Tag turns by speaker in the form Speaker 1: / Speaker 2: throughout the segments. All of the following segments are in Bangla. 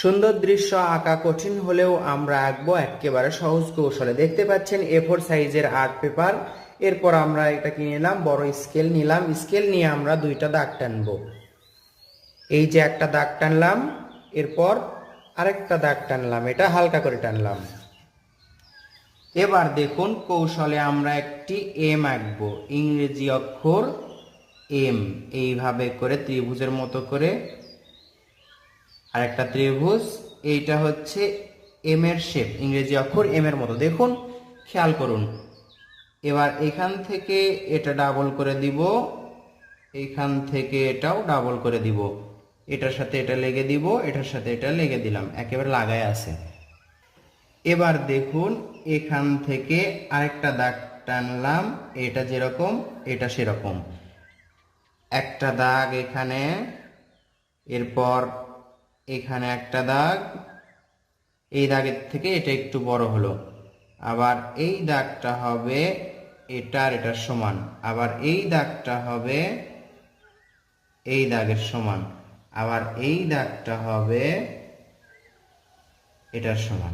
Speaker 1: সুন্দর দৃশ্য আঁকা কঠিন হলেও আমরা আঁকবো একেবারে সহজ কৌশলে। দেখতে পাচ্ছেন A4 সাইজের আর্ট পেপার। এরপর আমরা এটা কিনে নিলাম, বড় স্কেল নিলাম। স্কেল নিয়ে আমরা দুইটা দাগ টানবো। এই যে একটা দাগ টানলাম, এরপর আরেকটা দাগ টানলাম, এটা হালকা করে টানলাম। এবার দেখুন কৌশলে আমরা একটি এম আঁকবো, ইংরেজি অক্ষর এম। এইভাবে করে ত্রিভুজের মতো করে আরেকটা ত্রিভুজ, এইটা হচ্ছে এম এর শেপ, ইংরেজি অক্ষর এম এর মতো। দেখুন, খেয়াল করুন। এবার এখান থেকে এটা ডাবল করে দিব, এখান থেকে এটাও ডাবল করে দিব, এটার সাথে এটা লেগে দিব, এটার সাথে এটা লেগে দিলাম, একেবারে লাগায় আছে। এবার দেখুন এখান থেকে আরেকটা দাগ টানলাম, এটা যেরকম এটা সেরকম, একটা দাগ এখানে, এরপর এখানে একটা দাগ, এই দাগের থেকে এটা একটু বড় হলো। আবার এই দাগটা হবে এটার এটার সমান, আবার এই দাগটা হবে এই দাগের সমান, আবার এই দাগটা হবে এটার সমান।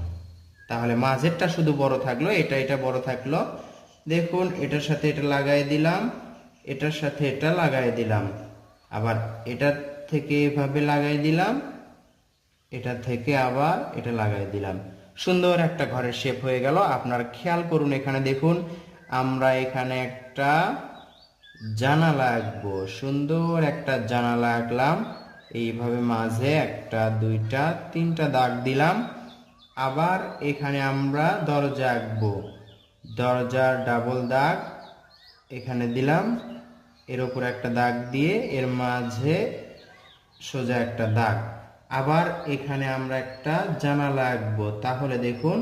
Speaker 1: তাহলে মাঝেরটা শুধু বড় থাকলো, এটা এটা বড় থাকলো। দেখুন এটার সাথে এটা লাগাই দিলাম, এটার সাথে এটা লাগাই দিলাম, আবার এটার থেকে এভাবে লাগাই দিলাম, এটা থেকে আবার এটা লাগাই দিলাম। সুন্দর একটা ঘরের শেপ হয়ে গেল। আপনার খেয়াল করুন, এখানে দেখুন আমরা এখানে একটা জানালা আঁকবো। সুন্দর একটা জানালা আঁকলাম, এইভাবে মাঝে একটা দুইটা তিনটা দাগ দিলাম। আবার এখানে আমরা দরজা আঁকবো, দরজার ডাবল দাগ এখানে দিলাম, এর উপর একটা দাগ দিয়ে এর মাঝে সোজা একটা দাগ। আবার এখানে আমরা একটা জানালা আঁকবো। তাহলে দেখুন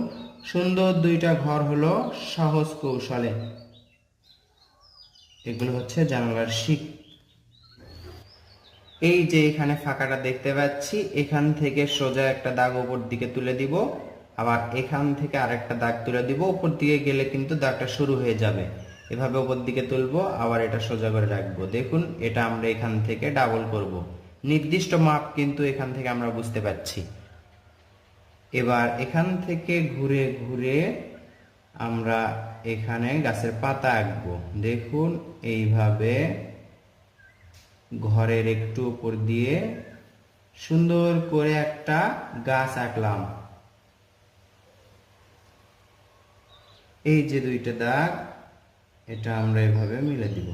Speaker 1: সুন্দর দুইটা ঘর হলো সহজ কৌশলে। এগুলো হচ্ছে জানালার শিক। এই যে এখানে ফাঁকাটা দেখতে পাচ্ছি, এখান থেকে সোজা একটা দাগ উপর দিকে তুলে দিব, আবার এখান থেকে আরেকটা দাগ তুলে দিব। উপর দিকে গেলে কিন্তু দাগটা শুরু হয়ে যাবে। এভাবে উপর দিকে তুলবো, আবার এটা সোজা করে রাখবো। দেখুন এটা আমরা এখান থেকে ডাবল করব। নির্দিষ্ট মাপ কিন্তু এখান থেকে আমরা বুঝতে পারছি। এবার এখান থেকে ঘুরে ঘুরে আমরা এখানে গাছের পাতা আঁকবো। দেখুন এইভাবে ঘরের একটু উপর দিয়ে সুন্দর করে একটা গাছ আঁকলাম। এই যে দুইটা দাগ, এটা আমরা এভাবে মিলে দিব।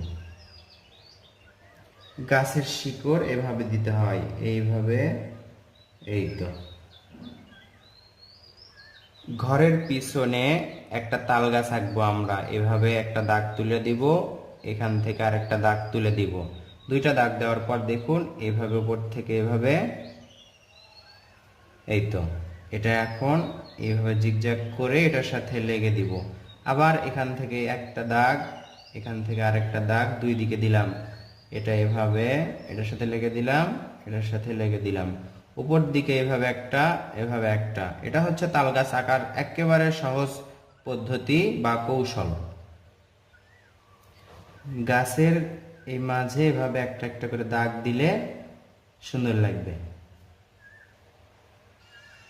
Speaker 1: গাছের শিকড় এভাবে দিতে হয়, এইভাবে। এই তো ঘরের পিছনে একটা তাল গাছ আঁকবো আমরা। এভাবে একটা দাগ তুলে দিব, এখান থেকে আরেকটা দাগ তুলে দিব। দুইটা দাগ দেওয়ার পর দেখুন এভাবে উপর থেকে এভাবে, এই তো এটা এখন এইভাবে জিগজ্যাগ করে এটার সাথে লেগে দিব। আবার এখান থেকে একটা দাগ, এখান থেকে আরেকটা দাগ, দুই দিকে দিলাম। এটা এভাবে এটার সাথে লেগে দিলাম, এটার সাথে লেগে দিলাম। উপর দিকে এভাবে একটা, এভাবে একটা। এটা হচ্ছে তাল গাছ আঁকার একেবারে সহজ পদ্ধতি বা কৌশল। গাছের এই মাঝে এভাবে একটা একটা করে দাগ দিলে সুন্দর লাগবে।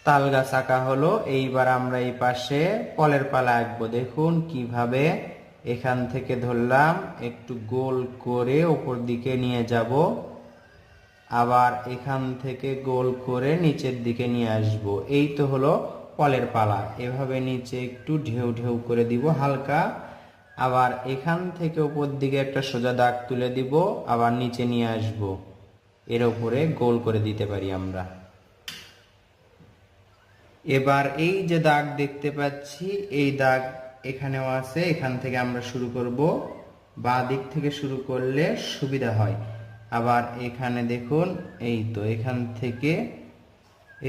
Speaker 1: তাল গাছ আঁকা হলো। এইবার আমরা এই পাশে ফলের পালা আঁকবো। দেখুন কিভাবে এখান থেকে ধরলাম, একটু গোল করে উপর দিকে নিয়ে যাব, আবার এখান থেকে গোল করে নিচের দিকে নিয়ে আসব। এই তো হলো ফলের পালা। এভাবে নিচে একটু ঢেউ ঢেউ করে দিব হালকা, আবার এখান থেকে উপর দিকে একটা সোজা দাগ তুলে দিব, আবার নিচে নিয়ে আসব। এর উপরে গোল করে দিতে পারি আমরা। এবার এই যে দাগ দেখতে পাচ্ছি, এই দাগ এখানেও আছে, এখান থেকে আমরা শুরু করব। বাঁ দিক থেকে শুরু করলে সুবিধা হয়। আবার এখানে দেখুন, এই তো এখান থেকে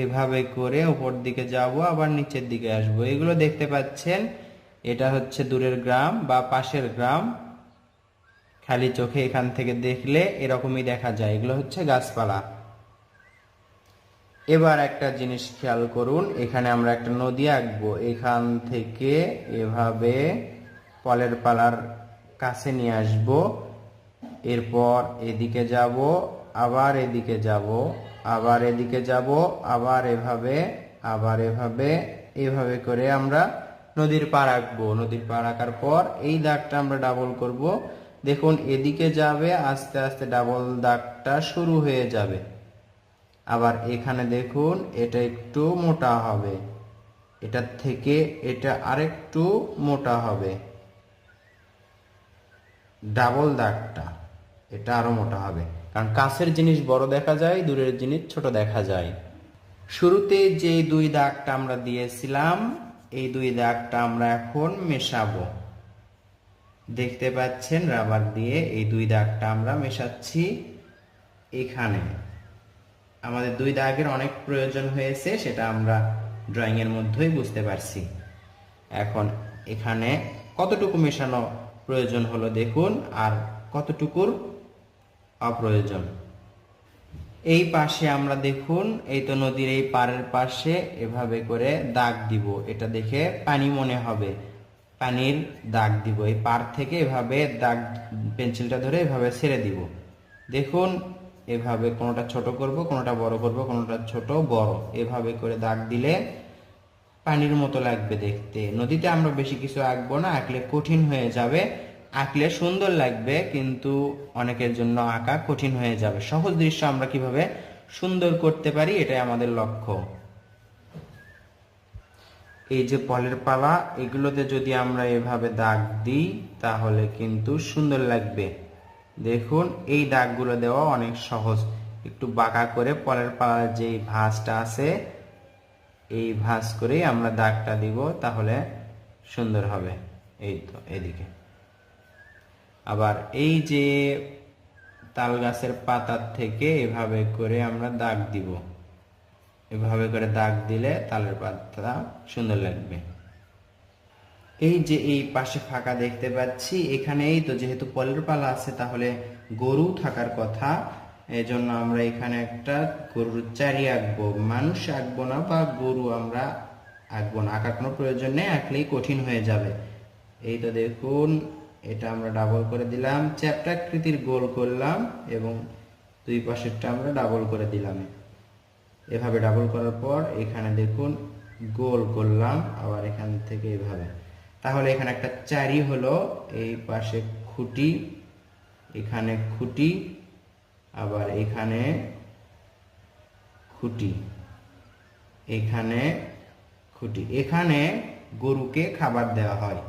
Speaker 1: এভাবে করে উপর দিকে যাব, আবার নিচের দিকে আসব। এগুলো দেখতে পাচ্ছেন, এটা হচ্ছে দূরের গ্রাম বা পাশের গ্রাম। খালি চোখে এখান থেকে দেখলে এরকমই দেখা যায়। এগুলো হচ্ছে গাছপালা। এবার একটা জিনিস খেয়াল করুন, এখানে আমরা একটা নদী আঁকবো। এখান থেকে এভাবে ফলের পালার কাছে নিয়ে আসব, এরপর এদিকে যাব, আবার এদিকে যাব, আবার এদিকে যাব, আবার এভাবে, আবার এভাবে, এভাবে করে আমরা নদীর পাড় আঁকবো। নদীর পাড় আঁকার পর এই দাগটা আমরা ডাবল করব। দেখুন এদিকে যাবে, আস্তে আস্তে ডাবল দাগটা শুরু হয়ে যাবে। আবার এখানে দেখুন এটা একটু মোটা হবে, এটার থেকে এটা আরেকটু মোটা হবে। ডাবল দাগটা এটা আরো মোটা হবে, কারণ কাছের জিনিস বড় দেখা যায়, দূরের জিনিস ছোট দেখা যায়। শুরুতে যে দুই দাগটা আমরা দিয়েছিলাম, এই দুই দাগটা আমরা এখন মেশাবো। দেখতে পাচ্ছেন রাবার দিয়ে এই দুই দাগটা আমরা মেশাচ্ছি। এখানে আমাদের দুই দাগের অনেক প্রয়োজন হয়েছে, সেটা আমরা ড্রয়িং এর মধ্যেই বুঝতে পারছি। এখন এখানে কতটুকু মেশানো প্রয়োজন হলো দেখুন, আর কতটুকুর অপ্রয়োজন। এই পাশে আমরা দেখুন, এই তো নদীর এই পাড়ের পাশে এভাবে করে দাগ দিব। এটা দেখে পানি মনে হবে, পানির দাগ দিব। এই পাড় থেকে এভাবে দাগ পেন্সিলটা ধরে এভাবে ছেড়ে দিব। দেখুন এভাবে কোনোটা ছোট করব, কোনোটা বড় করব, কোনোটা ছোট বড়, এভাবে করে দাগ দিলে পানির মতো লাগবে দেখতে। নদীতে আমরা বেশি কিছু আঁকবো না, আঁকলে কঠিন হয়ে যাবে। আঁকলে সুন্দর লাগবে, কিন্তু অনেকের জন্য আঁকা কঠিন হয়ে যাবে। সহজ দৃশ্য আমরা কিভাবে সুন্দর করতে পারি, এটাই আমাদের লক্ষ্য। এই যে ফলের পালা, এগুলোতে যদি আমরা এভাবে দাগ দিই তাহলে কিন্তু সুন্দর লাগবে। দেখুন এই দাগগুলো দেওয়া অনেক সহজ। একটু বাঁকা করে ফলের পালার যে ভাঁজটা আছে, এই ভাঁজ করেই আমরা দাগটা দিব, তাহলে সুন্দর হবে। এই তো এদিকে আবার এই যে তাল গাছের পাতার থেকে এভাবে করে আমরা দাগ দিব। এভাবে করে দাগ দিলে তালের পাতা সুন্দর লাগবে। এই যে এই পাশে ফাঁকা দেখতে পাচ্ছি, এখানে এই তো যেহেতু ফলের পালা আছে, তাহলে গরু থাকার কথা। এই জন্য আমরা এখানে একটা গরুর চারি আঁকবো, মানুষ আঁকবো না, বা গরু আমরা আঁকবো না। আঁকার কোনো প্রয়োজন নেই, আঁকলেই কঠিন হয়ে যাবে। এই তো দেখুন এটা আমরা ডাবল করে দিলাম, চ্যাপ্টাকৃতির গোল করলাম, এবং দুই পাশেরটা আমরা ডাবল করে দিলাম। এভাবে ডাবল করার পর এখানে দেখুন গোল করলাম, আবার এখান থেকে এভাবে। তাহলে এখানে একটা চারি হলো, এই পাশে খুঁটি, এখানে খুঁটি, আবার এখানে খুঁটি, এখানে খুঁটি। এখানে গরুকে খাবার দেওয়া হয়।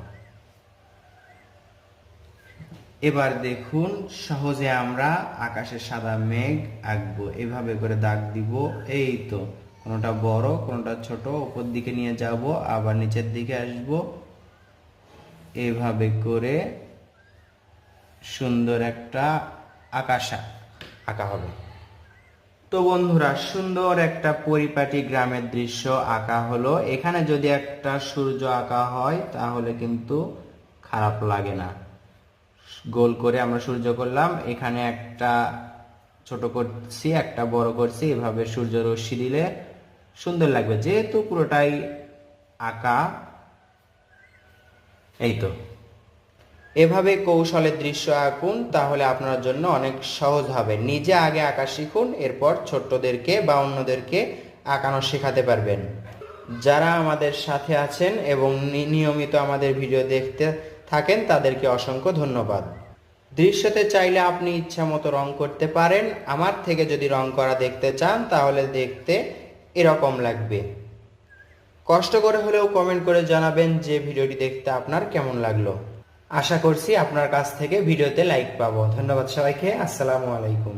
Speaker 1: এবার দেখুন সহজে আমরা আকাশে সাদা মেঘ আঁকবো। এভাবে করে দাগ দিব। এই তো কোনোটা বড়, কোনোটা ছোট, উপর দিকে নিয়ে যাব, আবার নিচের দিকে আসব। এভাবে করে সুন্দর একটা আকাশ আঁকা হবে। তো বন্ধুরা, সুন্দর একটা পরিপাটি গ্রামের দৃশ্য আঁকা হলো। এখানে যদি একটা সূর্য আঁকা হয় তাহলে কিন্তু খারাপ লাগে না। গোল করে আমরা সূর্য করলাম, এখানে একটা ছোট করছি, একটা বড় করছি, এভাবে সূর্য রশ্মি দিলে সুন্দর লাগবে, যেহেতু পুরোটাই আঁকা। এই তো এভাবে কৌশলের দৃশ্য আঁকুন, তাহলে আপনার জন্য অনেক সহজ হবে। নিজে আগে আঁকা শিখুন, এরপর ছোট্টদেরকে বা অন্যদেরকে আঁকানো শেখাতে পারবেন। যারা আমাদের সাথে আছেন এবং নিয়মিত আমাদের ভিডিও দেখতে থাকেন, তাদেরকে অসংখ্য ধন্যবাদ। দৃশ্যতে চাইলে আপনি ইচ্ছা মতো রং করতে পারেন। আমার থেকে যদি রং করা দেখতে চান তাহলে দেখতে এরকম লাগবে। কষ্ট করে হলেও কমেন্ট করে জানাবেন যে ভিডিওটি দেখতে আপনার কেমন লাগলো। আশা করছি আপনার কাছ থেকে ভিডিওতে লাইক পাবো। ধন্যবাদ সবাইকে। আসসালামু আলাইকুম।